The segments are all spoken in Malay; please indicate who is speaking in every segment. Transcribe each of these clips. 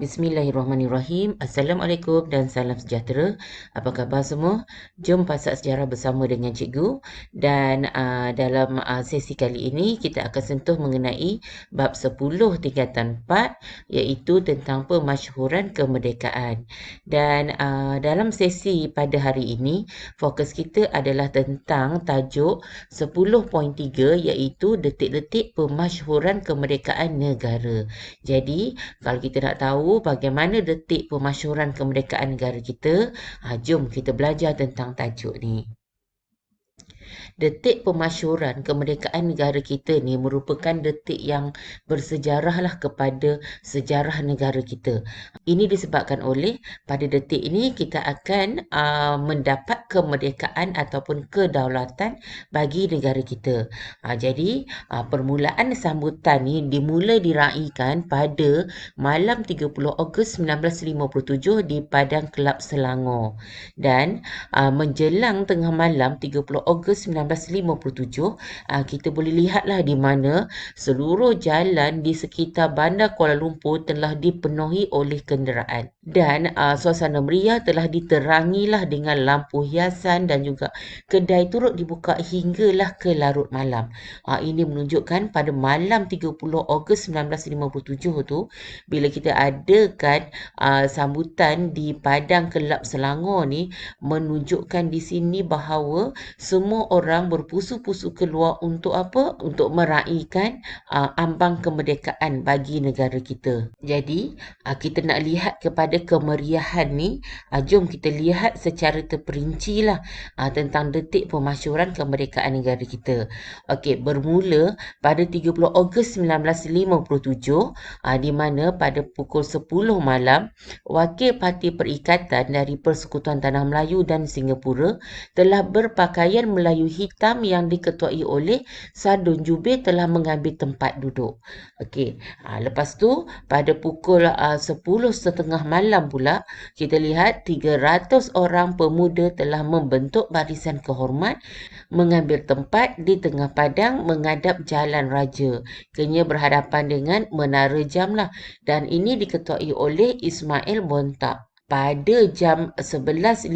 Speaker 1: Bismillahirrahmanirrahim. Assalamualaikum dan salam sejahtera. Apa khabar semua? Jom pasak sejarah bersama dengan cikgu. Dan dalam sesi kali ini kita akan sentuh mengenai bab 10 tingkatan 4 iaitu tentang pemasyhuran kemerdekaan. Dan dalam sesi pada hari ini fokus kita adalah tentang tajuk 10.3 iaitu detik-detik pemasyhuran kemerdekaan negara. Jadi kalau kita nak tahu bagaimana detik pemasyhuran kemerdekaan negara kita, jom kita belajar tentang tajuk ni. Detik pemasyhuran kemerdekaan negara kita ni merupakan detik yang bersejarah lah kepada sejarah negara kita. Ini disebabkan oleh pada detik ini kita akan mendapat kemerdekaan ataupun kedaulatan bagi negara kita. Jadi permulaan sambutan ni dimula diraikan pada malam 30 Ogos 1957 di Padang Kelab Selangor. Dan menjelang tengah malam 30 Ogos 1957, kita boleh lihatlah di mana seluruh jalan di sekitar Bandar Kuala Lumpur telah dipenuhi oleh kenderaan. Dan suasana meriah telah diterangilah dengan lampu hiasan dan juga kedai turut dibuka hinggalah ke larut malam. Ini menunjukkan pada malam 30 Ogos 1957 tu, bila kita adakan sambutan di Padang Kelab Selangor ni, menunjukkan di sini bahawa semua orang berpusu-pusu keluar untuk apa? Untuk meraihkan ambang kemerdekaan bagi negara kita. Jadi, kita nak lihat kepada kemeriahan ni, jom kita lihat secara terperinci lah tentang detik pemasyhuran kemerdekaan negara kita. Okey, bermula pada 30 Ogos 1957, di mana pada pukul 10 malam, Wakil Parti Perikatan dari Persekutuan Tanah Melayu dan Singapura telah berpakaian Melayu hitam yang diketuai oleh Sardun Jubir telah mengambil tempat duduk. Okey, lepas tu pada pukul 10.30 malam pula, kita lihat 300 orang pemuda telah membentuk barisan kehormat mengambil tempat di tengah padang menghadap Jalan Raja. Kena berhadapan dengan Menara Jam lah. Dan ini diketuai oleh Ismail Bontak. Pada jam 11.58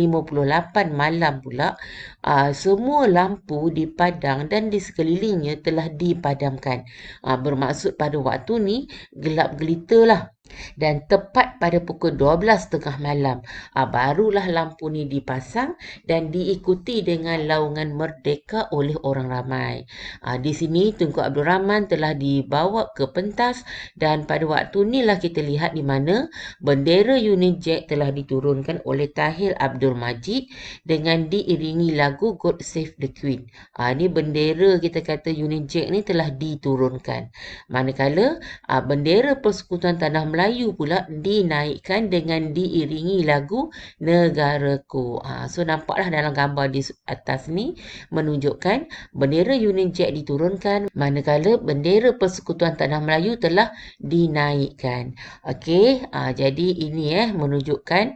Speaker 1: malam pula, semua lampu di padang dan di sekelilingnya telah dipadamkan. Bermaksud pada waktu ni gelap gelita lah. Dan tepat pada pukul 12.30 malam, barulah lampu ni dipasang dan diikuti dengan laungan merdeka oleh orang ramai. Di sini Tunku Abdul Rahman telah dibawa ke pentas dan pada waktu inilah kita lihat di mana bendera Union Jack telah diturunkan oleh Tahir Abdul Majid dengan diiringi lagu God Save the Queen. Ni bendera kita kata Union Jack ni telah diturunkan. Manakala bendera Persekutuan Tanah Melayu pula dinaikkan dengan diiringi lagu Negaraku. So nampaklah dalam gambar di atas ni menunjukkan bendera Union Jack diturunkan manakala bendera Persekutuan Tanah Melayu telah dinaikkan. Okey, jadi ini menunjukkan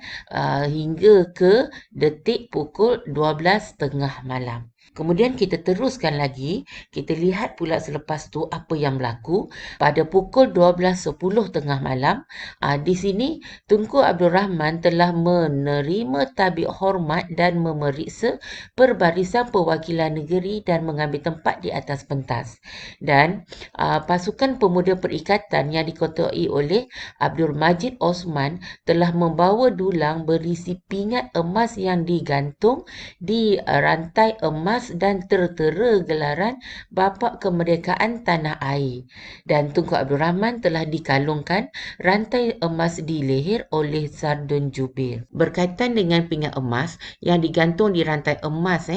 Speaker 1: hingga ke detik pukul 12.30 malam. Kemudian kita teruskan lagi, kita lihat pula selepas tu apa yang berlaku pada pukul 12.10 tengah malam. Di sini Tunku Abdul Rahman telah menerima tabik hormat dan memeriksa perbarisan perwakilan negeri dan mengambil tempat di atas pentas. Dan pasukan pemuda perikatan yang diketuai oleh Abdul Majid Osman telah membawa dulang berisi pingat emas yang digantung di rantai emas dan tertera gelaran Bapa Kemerdekaan Tanah Air. Dan Tunku Abdul Rahman telah dikalungkan rantai emas di leher oleh Sardun Jubir. Berkaitan dengan pingat emas yang digantung di rantai emas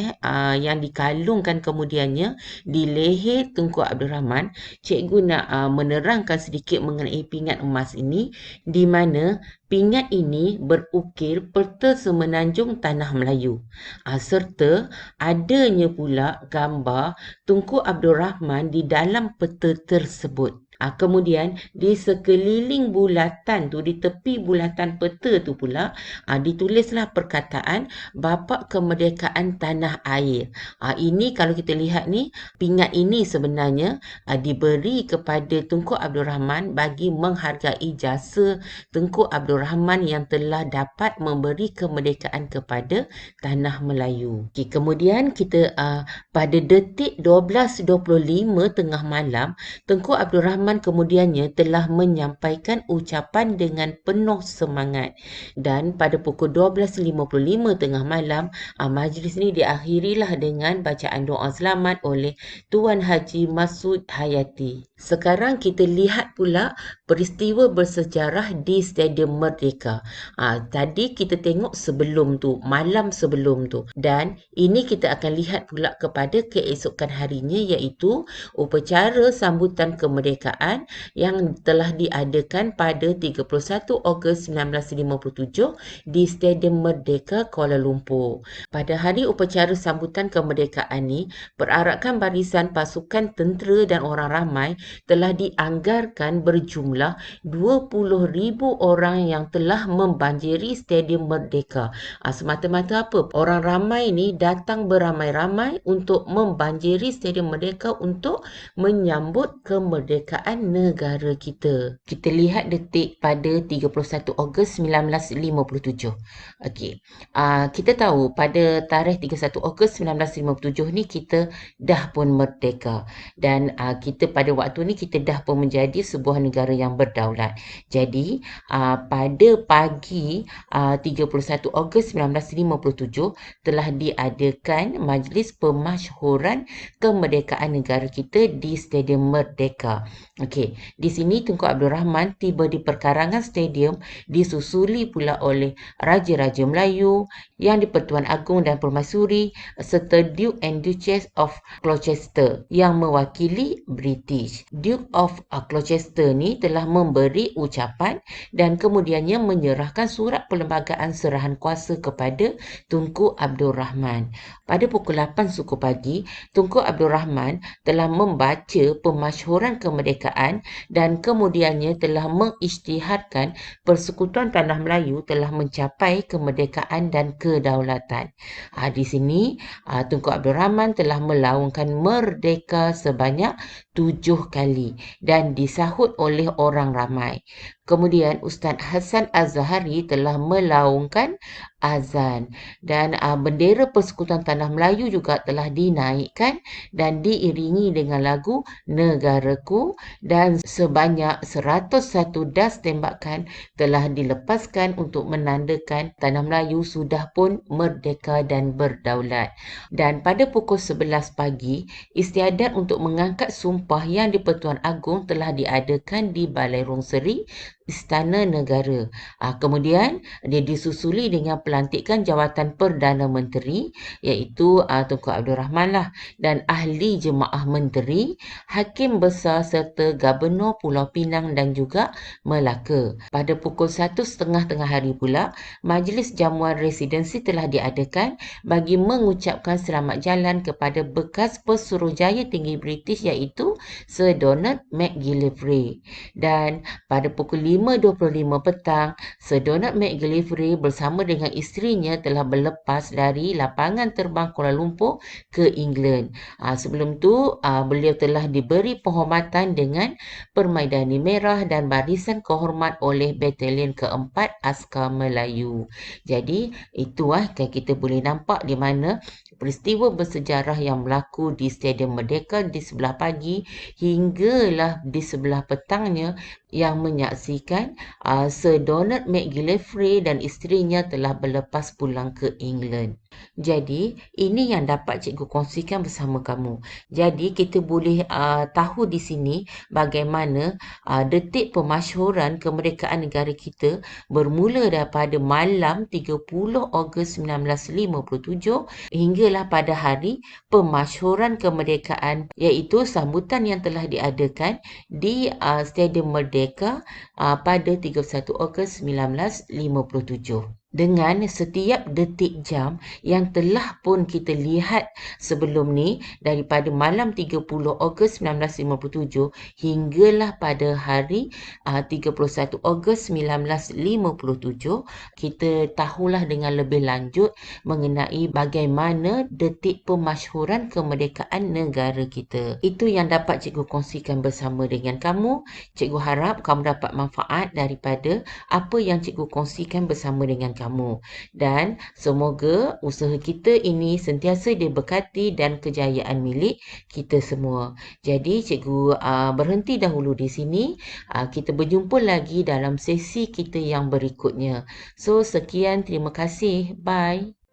Speaker 1: yang dikalungkan kemudiannya di leher Tunku Abdul Rahman, cikgu nak menerangkan sedikit mengenai pingat emas ini, di mana pingat ini berukir peta semenanjung Tanah Melayu. Serta adanya pula gambar Tunku Abdul Rahman di dalam peta tersebut. Kemudian di sekeliling bulatan tu, di tepi bulatan peta tu pula, ditulislah perkataan Bapa Kemerdekaan Tanah Air. Ini kalau kita lihat ni, pingat ini sebenarnya diberi kepada Tunku Abdul Rahman bagi menghargai jasa Tunku Abdul Rahman yang telah dapat memberi kemerdekaan kepada Tanah Melayu. Okay, kemudian kita pada detik 12.25 tengah malam, Tunku Abdul Rahman kemudiannya telah menyampaikan ucapan dengan penuh semangat, dan pada pukul 12.55 tengah malam, majlis ini diakhirilah dengan bacaan doa selamat oleh Tuan Haji Masud Hayati. Sekarang kita lihat pula peristiwa bersejarah di Stadium Merdeka. Tadi kita tengok sebelum tu, malam sebelum tu, dan ini kita akan lihat pula kepada keesokan harinya, iaitu upacara sambutan kemerdekaan yang telah diadakan pada 31 Ogos 1957 di Stadium Merdeka Kuala Lumpur. Pada hari upacara sambutan kemerdekaan ni, perarakan barisan pasukan tentera dan orang ramai telah dianggarkan berjumlah 20,000 orang yang telah membanjiri Stadium Merdeka. Semata-mata apa? Orang ramai ni datang beramai-ramai untuk membanjiri Stadium Merdeka untuk menyambut kemerdekaan negara kita. Kita lihat detik pada 31 Ogos 1957. Okey. Kita tahu pada tarikh 31 Ogos 1957 ni kita dah pun merdeka, dan kita pada waktu ni kita dah pun menjadi sebuah negara yang berdaulat. Jadi pada pagi 31 Ogos 1957 telah diadakan majlis pemasyhuran kemerdekaan negara kita di Stadium Merdeka. Okey, di sini Tunku Abdul Rahman tiba di perkarangan stadium disusuli pula oleh Raja-Raja Melayu, Yang di-Pertuan Agong dan Permaisuri serta Duke and Duchess of Gloucester yang mewakili British. Duke of Gloucester ni telah memberi ucapan dan kemudiannya menyerahkan surat perlembagaan serahan kuasa kepada Tunku Abdul Rahman. Pada pukul 8 suku pagi, Tunku Abdul Rahman telah membaca pemasyhuran kemerdekaan dan kemudiannya telah mengisytiharkan Persekutuan Tanah Melayu telah mencapai kemerdekaan dan kedaulatan. Di sini, Tunku Abdul Rahman telah melaungkan merdeka sebanyak 7 kali dan disahut oleh orang ramai. Kemudian Ustaz Hasan Az-Zahari telah melaungkan azan, dan bendera Persekutuan Tanah Melayu juga telah dinaikkan dan diiringi dengan lagu Negaraku, dan sebanyak 101 das tembakan telah dilepaskan untuk menandakan Tanah Melayu sudah pun merdeka dan berdaulat. Dan pada pukul 11 pagi, istiadat untuk mengangkat sumpah Yang di-Pertuan Agong telah diadakan di Balai Rong Seri, Istana Negara. Kemudian dia disusuli dengan pelantikan jawatan Perdana Menteri, iaitu Tunku Abdul Rahman lah, dan ahli jemaah menteri, hakim besar serta Gubernur Pulau Pinang dan juga Melaka. Pada pukul 1.30 tengah hari pula, Majlis Jamuan Residensi telah diadakan bagi mengucapkan selamat jalan kepada bekas Pesuruhjaya Tinggi British, iaitu Sir Donald McGillivray. Dan pada pukul 5.25 petang, Sir Donald McGillivray bersama dengan isterinya telah berlepas dari lapangan terbang Kuala Lumpur ke England. Sebelum tu, beliau telah diberi penghormatan dengan Permaidani Merah dan Barisan Kehormat oleh Batalion Keempat Askar Melayu. Jadi, itu kan kita boleh nampak di mana peristiwa bersejarah yang berlaku di Stadium Merdeka di sebelah pagi hinggalah di sebelah petangnya yang menyaksikan Sir Donald McGillivray dan isterinya telah berlepas pulang ke England. Jadi, ini yang dapat cikgu kongsikan bersama kamu. Jadi, kita boleh tahu di sini bagaimana detik pemasyhuran kemerdekaan negara kita bermula daripada malam 30 Ogos 1957 hinggalah pada hari pemasyhuran kemerdekaan, iaitu sambutan yang telah diadakan di Stadium Merdeka pada 31 Ogos 1957. dengan setiap detik jam yang telah pun kita lihat sebelum ni daripada malam 30 Ogos 1957 hinggalah pada hari 31 Ogos 1957, kita tahulah dengan lebih lanjut mengenai bagaimana detik pemasyhuran kemerdekaan negara kita. Itu yang dapat cikgu kongsikan bersama dengan kamu. Cikgu harap kamu dapat manfaat daripada apa yang cikgu kongsikan bersama dengan kamu. Dan semoga usaha kita ini sentiasa diberkati dan kejayaan milik kita semua. Jadi cikgu berhenti dahulu di sini. Kita berjumpa lagi dalam sesi kita yang berikutnya. So sekian, terima kasih. Bye.